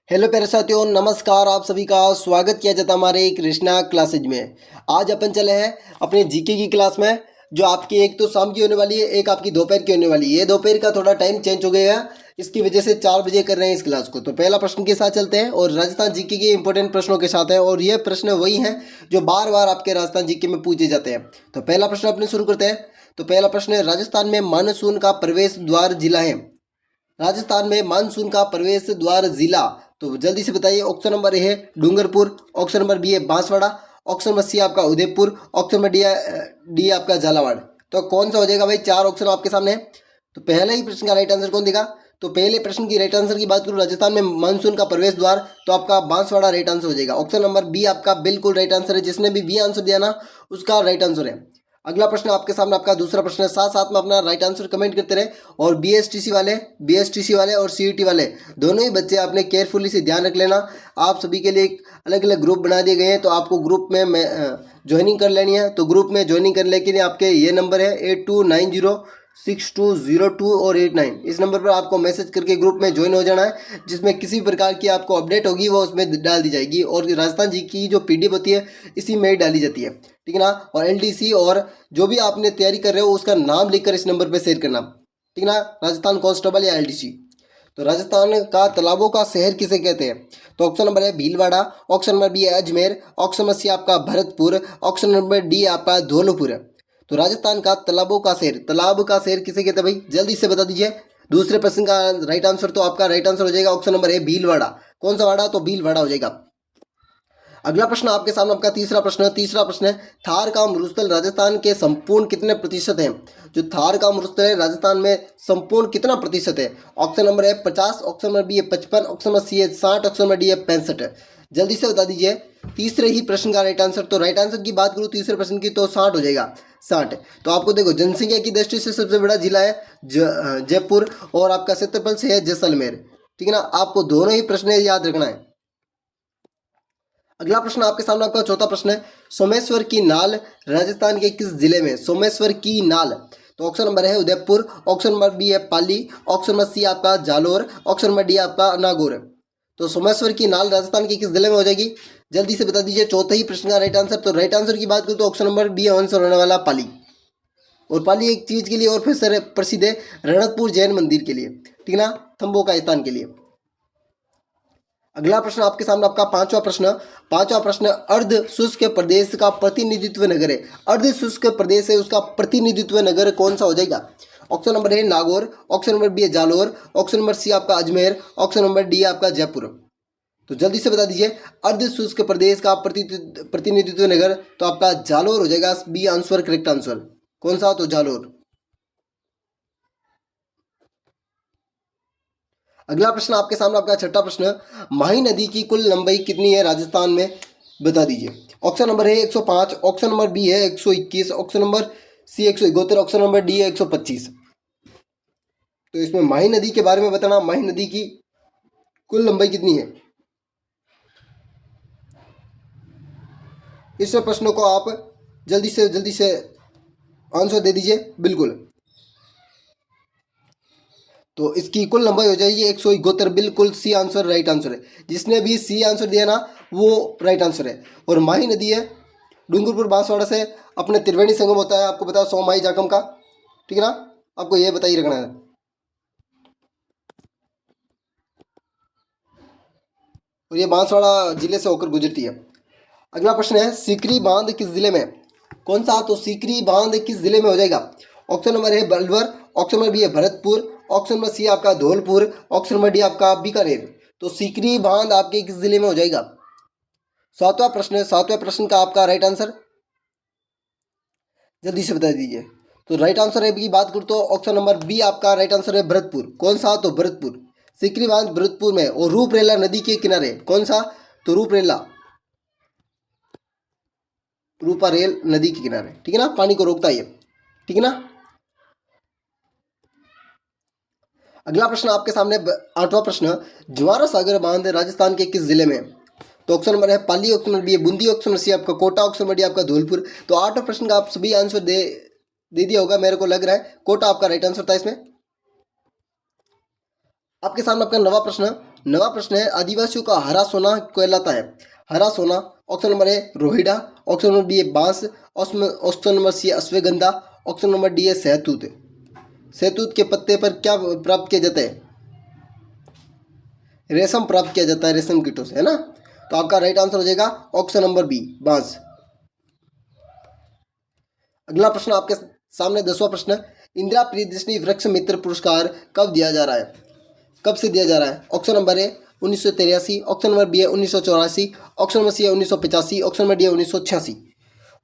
Hello प्यारे साथियों, नमस्कार। आप सभी का स्वागत किया जाता है हमारे कृष्णा क्लासेज में। आज अपन चले हैं अपने जीके की क्लास में, जो आपकी एक तो शाम की होने वाली है, एक आपकी दोपहर की होने वाली है। ये दोपहर का थोड़ा टाइम चेंज हो गया है, इसकी वजह से 4 बजे कर रहे हैं इस क्लास को। तो पहला प्रश्न के साथ चलते हैं और राजस्थान जीके के इंपॉर्टेंट प्रश्नों के साथ है, और ये प्रश्न वही हैं जो बार बार आपके राजस्थान जीके में पूछे जाते हैं। तो पहला प्रश्न अपने शुरू करते हैं। तो पहला प्रश्न है, राजस्थान में मानसून का प्रवेश द्वार जिला है। राजस्थान में मानसून का प्रवेश द्वार जिला, तो जल्दी से बताइए। ऑप्शन नंबर ए है डूंगरपुर, ऑप्शन नंबर बी है बांसवाड़ा, ऑप्शन नंबर सी आपका उदयपुर, ऑप्शन नंबर डी आपका झालावाड़। तो कौन सा हो जाएगा भाई? चार ऑप्शन आपके सामने है, तो पहले ही प्रश्न का राइट आंसर कौन देगा? तो पहले प्रश्न की राइट आंसर की बात करूँ, राजस्थान में मानसून का प्रवेश द्वार, तो आपका बांसवाड़ा राइट आंसर हो जाएगा। ऑप्शन नंबर बी आपका बिल्कुल राइट आंसर है। जिसने भी बी आंसर दिया ना, उसका राइट आंसर है। अगला प्रश्न आपके सामने, आपका दूसरा प्रश्न है। साथ साथ में अपना राइट आंसर कमेंट करते रहे। और बीएसटीसी वाले और सीईटी वाले दोनों ही बच्चे आपने केयरफुली से ध्यान रख लेना। आप सभी के लिए एक अलग अलग ग्रुप बना दिए गए हैं, तो आपको ग्रुप में ज्वाइनिंग कर लेनी है। तो ग्रुप में ज्वाइनिंग करने के लिए आपके ये नंबर है 82906202 और 89। इस नंबर पर आपको मैसेज करके ग्रुप में ज्वाइन हो जाना है, जिसमें किसी प्रकार की आपको अपडेट होगी वो उसमें डाल दी जाएगी। और राजस्थान जी की जो पीडीएफ होती है, इसी में ही डाली जाती है, ठीक है ना। और एलडीसी और जो भी आपने तैयारी कर रहे हो उसका नाम लिखकर इस नंबर पर शेयर करना, ठीक है ना। राजस्थान कांस्टेबल या एलडीसी। तो राजस्थान का तालाबों का शहर किसे कहते हैं? तो ऑप्शन नंबर है भीलवाड़ा, ऑप्शन नंबर बी है अजमेर, ऑप्शन नंबर सी आपका भरतपुर, ऑप्शन नंबर डी आपका धौलपुर। तो राजस्थान का तालाबों का शहर, तालाब का शहर किसे कहते हैं भाई? जल्दी से बता दीजिए। दूसरे प्रश्न का राइट आंसर, तो आपका राइट आंसर हो जाएगा ऑप्शन नंबर है भीलवाड़ा। कौन सा वाड़ा? तो भीलवाड़ा हो जाएगा। अगला प्रश्न आपके सामने, आपका तीसरा प्रश्न है, थार का मरुस्थल राजस्थान के संपूर्ण कितने प्रतिशत है? जो थार का मरुस्थल है राजस्थान में संपूर्ण कितना प्रतिशत है? ऑप्शन नंबर है 50, ऑप्शन नंबर बी है 55, ऑप्शन नंबर सी है 60, ऑप्शन नंबर डी है 65। जल्दी से बता दीजिए तीसरे ही प्रश्न का राइट आंसर। तो राइट आंसर की बात करूँ तीसरे प्रश्न की, तो 60 हो जाएगा। 60। तो आपको देखो, जनसंख्या की दृष्टि से सबसे बड़ा जिला है जयपुर, और आपका क्षेत्रफल से है जैसलमेर, ठीक है ना। आपको दोनों ही प्रश्न याद रखना है। अगला प्रश्न आपके सामने, आपका चौथा प्रश्न है, सोमेश्वर की नाल राजस्थान के किस जिले में? सोमेश्वर की नाल, तो ऑप्शन नंबर है उदयपुर, ऑप्शन नंबर बी है पाली, ऑप्शन नंबर सी आपका जालोर, ऑप्शन नंबर डी आपका नागौर। तो सोमेश्वर की नाल राजस्थान के किस जिले में हो जाएगी? जल्दी से बता दीजिए चौथे ही प्रश्न का राइट आंसर। तो राइट आंसर की बात करूँ तो ऑप्शन नंबर बी आंसर होने वाला पाली। और पाली एक चीज के लिए और फिर प्रसिद्ध है, रणकपुर जैन मंदिर के लिए, ठीक है ना, थम्बों का स्थान के लिए। अगला प्रश्न आपके सामने, आपका पांचवा प्रश्न, अर्ध शुष्क प्रदेश का प्रतिनिधित्व नगर है। अर्ध शुष्क प्रदेश है, उसका प्रतिनिधित्व नगर कौन सा हो जाएगा? ऑप्शन नंबर है नागौर, ऑप्शन नंबर बी है जालोर, ऑप्शन नंबर सी आपका अजमेर, ऑप्शन नंबर डी आपका जयपुर। तो जल्दी से बता दीजिए अर्ध शुष्क प्रदेश का प्रतिनिधित्व नगर, तो आपका जालोर हो जाएगा। B answer correct answer. कौन सा? तो जालोर। अगला प्रश्न आपके सामने, आपका छठा प्रश्न, माही नदी की कुल लंबाई कितनी है राजस्थान में? बता दीजिए। ऑप्शन नंबर है 105, ऑप्शन नंबर बी है 121, option number C 171, option number D है 125। तो इसमें माही नदी के बारे में बताना, माही नदी की कुल लंबाई कितनी है। इस प्रश्न को आप जल्दी से आंसर दे दीजिए बिल्कुल। तो इसकी कुल लंबाई हो जाएगी 171, बिल्कुल सी आंसर राइट आंसर है। जिसने भी सी आंसर दिया ना, वो राइट आंसर है। और माही नदी है डूंगरपुर बांसवाड़ा से अपने त्रिवेणी संगम होता है, आपको बताओ 100 माही जाकम का, ठीक है ना। आपको ये बताइए रखना है। और ये बांसवाड़ा जिले से होकर गुजरती है। अगला प्रश्न है, सीकरी बांध किस जिले में? कौन सा? तो सीकरी बांध किस जिले में हो जाएगा? ऑप्शन नंबर है बलवर, ऑप्शन नंबर बी है भरतपुर, ऑप्शन नंबर सी आपका धौलपुर, ऑप्शन नंबर डी आपका बीकानेर। तो सीकरी बांध आपके किस जिले में हो जाएगा? सातवां प्रश्न है, सातवें प्रश्न का आपका राइट आंसर जल्दी से बता दीजिए। तो राइट आंसर है की बात करूँ तो ऑप्शन नंबर बी आपका राइट आंसर है भरतपुर। कौन सा? तो भरतपुर। सीकरी बांध भरतपुर में, और रूपरेला नदी के किनारे। कौन सा? तो रूपरेला, रूपा रेल नदी के किनारे, ठीक है ना, पानी को रोकता है ये, ठीक है ना। अगला प्रश्न आपके सामने, आठवां प्रश्न, ज्वारा सागर बांध राजस्थान के किस जिले में? तो ऑप्शन नंबर है पाली, ऑप्शन नंबर बी है बूंदी, ऑप्शन नंबर सी आपका कोटा, ऑप्शन नंबर डी आपका धौलपुर। तो आठवें प्रश्न का आप सभी आंसर दे दिया होगा, मेरे को लग रहा है कोटा आपका राइट आंसर था इसमें। आपके सामने आपका नवा प्रश्न, नवा प्रश्न है, आदिवासियों का हरा सोना कहलाता है। हरा सोना, ऑप्शन नंबर ए रोहिड़ा, ऑप्शन नंबर बी है बांस, ऑप्शन नंबर सी है अश्वगंधा, ऑप्शन नंबर डी है सहतूत। सहतूत के पत्ते पर क्या प्राप्त किया जाता है? रेशम प्राप्त किया जाता है, रेशम कीटों से, है ना। तो आपका राइट आंसर हो जाएगा ऑप्शन नंबर बी, बांस। अगला प्रश्न आपके सामने 10वां प्रश्न, इंदिरा प्रियदर्शनी वृक्ष मित्र पुरस्कार कब दिया जा रहा है? कब से दिया जा रहा है? Option number A 1983, option number B है 1984, ऑप्शन नंबर सी है 1985, ऑप्शन नंबर डी है 1986।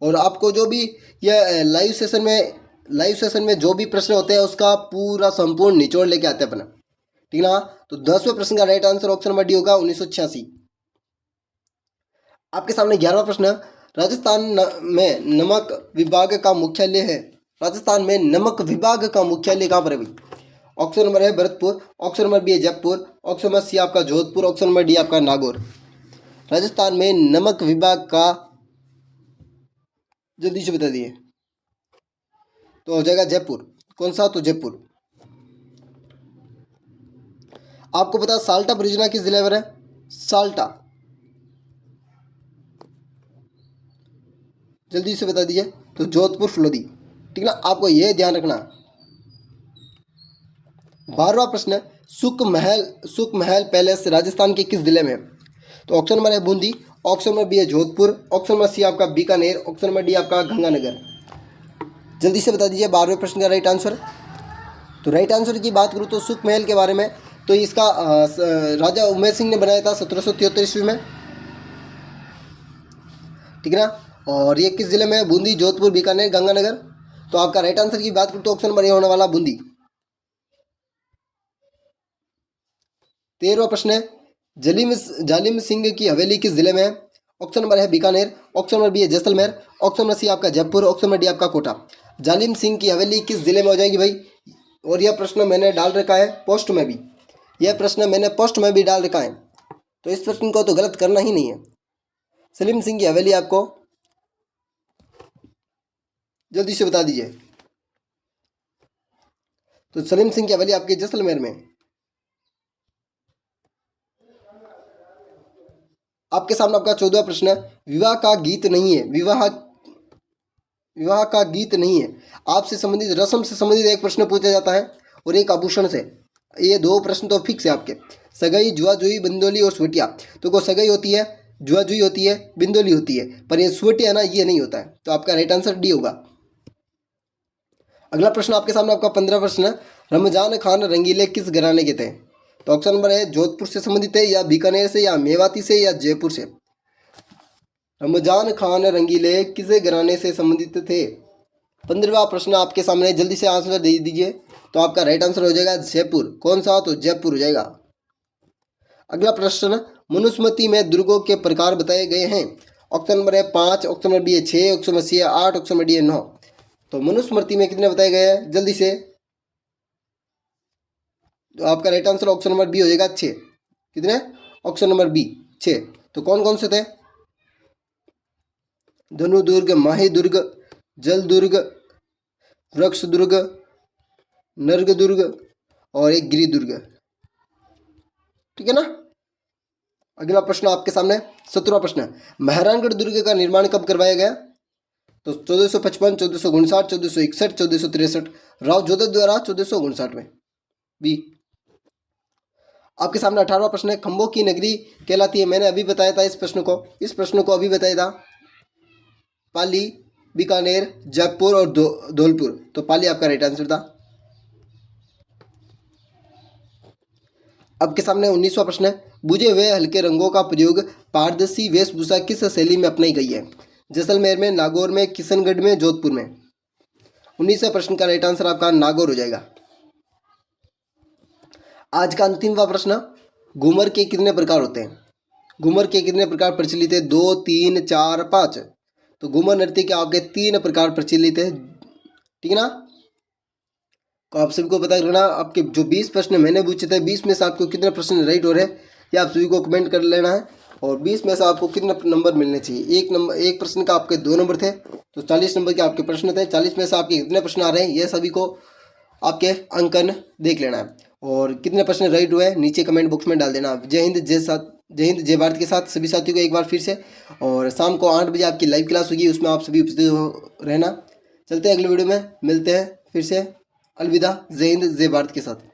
और आपको जो भी यह लाइव सेशन में जो भी प्रश्न होते हैं उसका पूरा संपूर्ण निचोड़ लेके आते हैं अपना, ठीक ना। तो 10वें प्रश्न का right answer option number D होगा 1986। आपके सामने 11वां प्रश्न, राजस्थान में नमक विभाग का मुख्यालय है। राजस्थान में नमक विभाग का मुख्यालय कहाँ पर है भाई? ऑप्शन नंबर है भरतपुर, ऑप्शन नंबर बी है जयपुर, ऑप्शन नंबर सी आपका जोधपुर, ऑप्शन नंबर डी आपका नागौर। राजस्थान में नमक विभाग का, जल्दी से बता दिए। तो हो जाएगा जयपुर। कौन सा? तो जयपुर। आपको पता साल्टा परियोजना किस जिले में है? साल्टा, जल्दी से बता दीजिए। तो जोधपुर फलोदी, ठीक ना। आपको यह ध्यान रखना। 12वां प्रश्न, सुख महल पैलेस राजस्थान के किस जिले में है? तो ऑप्शन नंबर है बूंदी, ऑप्शन नंबर बी है जोधपुर, ऑप्शन नंबर सी आपका बीकानेर, ऑप्शन नंबर डी आपका गंगानगर। जल्दी से बता दीजिए 12वें प्रश्न का राइट आंसर। तो राइट आंसर की बात करूँ तो सुख महल के बारे में, तो इसका राजा उमेर सिंह ने बनाया था 1773 ईस्वी में, ठीक है ना। और ये किस जिले में है? बूंदी, जोधपुर, बीकानेर, गंगानगर। तो आपका राइट आंसर की बात करूँ तो ऑप्शन नंबर ए होने वाला बूंदी। 13वां प्रश्न है, जालिम सिंह की हवेली किस जिले में है? ऑप्शन नंबर है बीकानेर, ऑप्शन नंबर बी है जैसलमेर, ऑप्शन नंबर सी आपका जयपुर, ऑप्शन नंबर डी आपका कोटा। जालिम सिंह की हवेली किस जिले में हो जाएगी भाई? और यह प्रश्न मैंने डाल रखा है पोस्ट में भी, यह प्रश्न मैंने पोस्ट में भी डाल रखा है, तो इस प्रश्न को तो गलत करना ही नहीं है। सलीम सिंह की हवेली आपको जल्दी से बता दीजिए। तो सलीम सिंह की हवेली आपके जैसलमेर में। आपके सामने आपका 14वां प्रश्न है, विवाह का गीत नहीं है। विवाह का गीत नहीं है, आपसे संबंधित रस्म से संबंधित एक प्रश्न पूछा जाता है और एक आभूषण से। ये दो प्रश्न तो फिक्स है आपके। सगाई, जुआ-जुई, बिंदोली और सुवटिया। तो को सगाई होती है, जुआ-जुई होती है, बिंदोली होती है, पर ये सुवटिया ना, ये नहीं होता है। तो आपका राइट आंसर डी होगा। अगला प्रश्न आपके सामने आपका 15वां प्रश्न, रमजान खान रंगीले किस घराने के थे? तो ऑप्शन नंबर है जोधपुर से संबंधित है, या बीकानेर से, या मेवाती से, या जयपुर से। रमजान खान रंगीले किस घराने से संबंधित थे? 15वां प्रश्न आपके सामने, जल्दी से आंसर दे दीजिए। तो आपका राइट आंसर हो जाएगा जयपुर। कौन सा? तो जयपुर हो जाएगा। अगला प्रश्न, मनुस्मृति में दुर्गों के प्रकार बताए गए हैं। ऑप्शन नंबर है 5, ऑप्शन नंबर बी है 6, ऑप्शन नंबर सी है 8, ऑप्शन नंबर डी है 9। तो मनुस्मृति में कितने बताए गए हैं? जल्दी से। तो आपका right answer option number B हो जाएगा 6। कितने? Option number B 6। तो कौन कौन से थे? धनु दुर्ग, माही दुर्ग, जल दुर्ग, वृक्ष दुर्ग, नर्ग दुर्ग और एक गिरि दुर्ग, ठीक है ना। अगला प्रश्न आपके सामने 17वां प्रश्न, मेहरानगढ़ दुर्ग का निर्माण कब करवाया गया? तो 1455, 1459, 1461, 1463। राव जोधे द्वारा 1459 में। बी। आपके सामने 18वां प्रश्न है, खंभों की नगरी कहलाती है। मैंने अभी बताया था इस प्रश्न को अभी बताया था। पाली, बीकानेर, जयपुर और धौलपुर। तो पाली आपका राइट आंसर था। आपके सामने 19वां प्रश्न है, बुझे हुए हल्के रंगों का प्रयोग पारदर्शी वेशभूषा किस शैली में अपनाई गई है? जैसलमेर में, नागौर में, किशनगढ़ में, जोधपुर में। 19वें प्रश्न का राइट आंसर आपका नागौर हो जाएगा। आज का अंतिमवां प्रश्न, घूमर के कितने प्रकार होते हैं? घूमर के कितने प्रकार प्रचलित है? 2, 3, 4, 5। तो घूमर नृत्य के आपके 3 प्रकार प्रचलित है, ठीक है ना। तो आप सभी को पता करना, आपके जो 20 प्रश्न मैंने पूछे थे, 20 में से आपको कितने प्रश्न राइट हो रहे हैं ये आप सभी को कमेंट कर लेना है। और 20 में से आपको कितने नंबर मिलने चाहिए? एक प्रश्न का आपके 2 नंबर थे, तो 40 नंबर के आपके प्रश्न थे। 40 में से आपके कितने प्रश्न आ रहे हैं ये सभी को आपके अंकन देख लेना है। और कितने प्रश्न राइट हुए नीचे कमेंट बॉक्स में डाल देना। जय हिंद जय भारत के साथ सभी साथियों को एक बार फिर से। और शाम को 8 बजे आपकी लाइव क्लास होगी, उसमें आप सभी उपस्थित रहना। चलते हैं अगले वीडियो में, मिलते हैं फिर से। अलविदा, जय हिंद जय भारत के साथ।